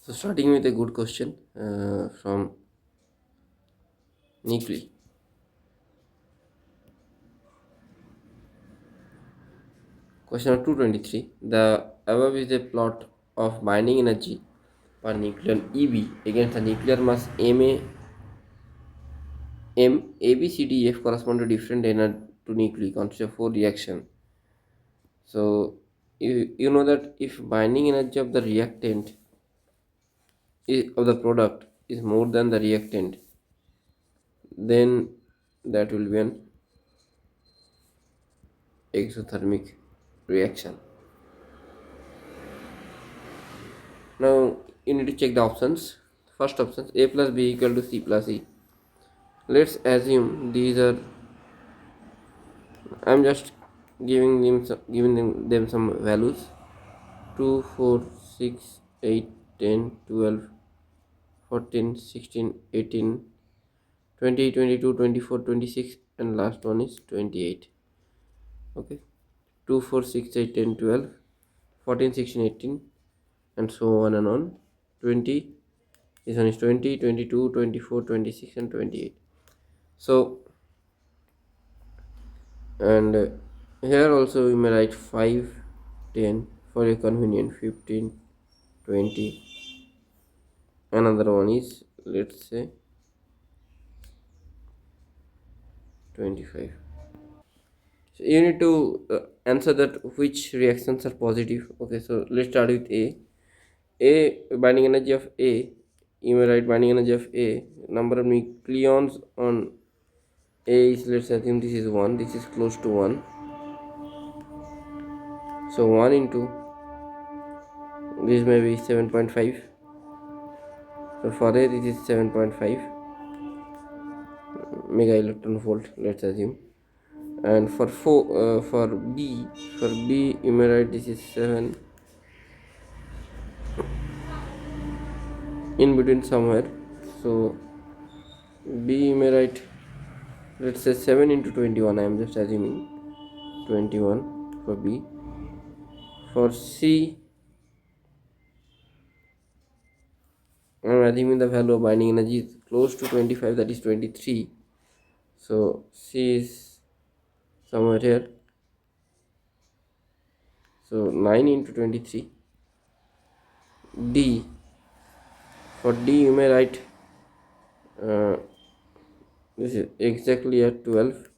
So starting with a good question from Nikli. Question number 223. The above is a plot of binding energy per nucleon EB against the nuclear mass MA, M, AB, C, D, F correspond to different energy to nuclei constitute for reaction. So you know that if binding energy of the reactant of the product is more than the reactant, then that will be an exothermic reaction. Now you need to check the options. First option, A plus B equal to C plus E. Let's assume these are. I'm just giving them some values. 2, 4, 6, 8, 10, 12, 14, 16, 18, 20, 22, 24, 26, and last one is 28. Okay, 2, 4, 6, 8, 10, 12, 14, 16, 18, and so on and on. 20, this one is 20, 22, 24, 26, and 28. So, and here also we may write 5, 10 for your convenience, 15, 20. Another one is, let's say, 25. So you need to answer that which reactions are positive. Okay, so let's start with binding energy of A, you may write binding energy of A, number of nucleons on A is, let's assume this is 1, this is close to 1. So 1 into this may be 7.5. So for A this is 7.5 mega electron volt, let's assume. And for B you may write this is 7 in between somewhere. So B you may write, let's say 7 into 21. I am just assuming 21 for B. For C, I am assuming the value of binding energy is close to 25, that is 23. So C is somewhere here. So 9 into 23. D, for D you may write this is exactly at 12.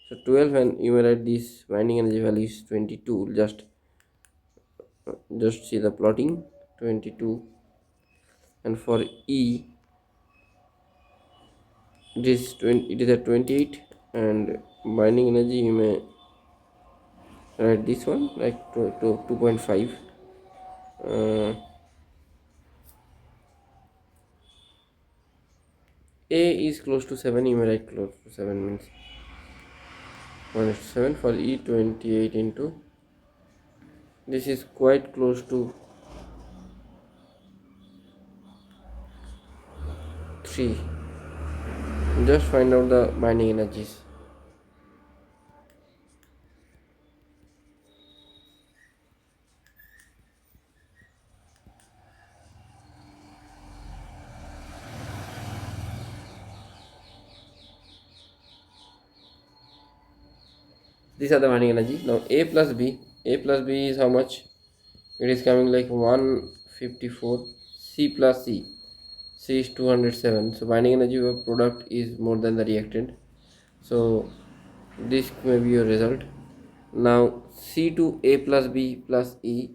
So 12, and you may write this binding energy value is 22. Just see the plotting, 22. And for E, it is at 28, and binding energy you may write this one like 2.5. A is close to 7, you may write close to 7 means 1:7. For E, 28 into, this is quite close to 3. Just find out the binding energies. These are the binding energy. Now A plus B is how much? It is coming like 154. C plus C is 207. So binding energy of product is more than the reactant. So this may be your result. Now C to A plus B plus E,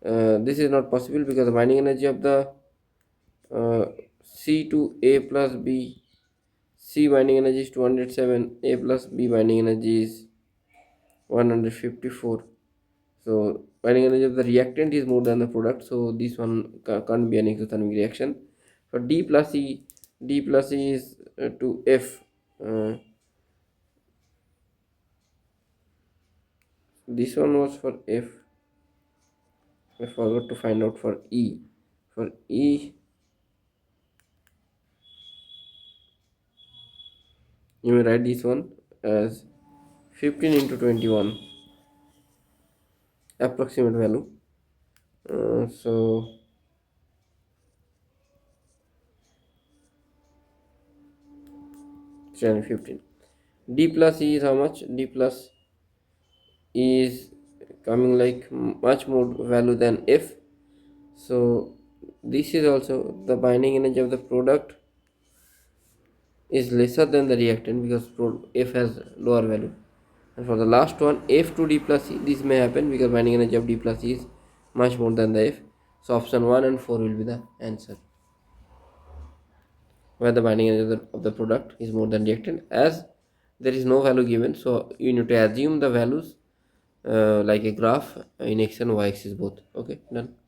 this is not possible because the binding energy of the C to A plus B, C binding energy is 207, A plus B binding energy is 154. So binding energy of the reactant is more than the product, so this one can't be an exothermic reaction. For D plus E is to F. This one was for F. I forgot to find out for E. For E, you may write this one as 15 into 21, approximate value. So 315. D plus E is how much? D plus E is coming like much more value than F. So this is also the binding energy of the product is lesser than the reactant because F has lower value. And for the last one, F to D plus E, this may happen because binding energy of D plus E is much more than the F. So option 1 and 4 will be the answer, where the binding energy of the product is more than reactant. As there is no value given, so you need to assume the values like a graph in x and y axis both. Okay, done.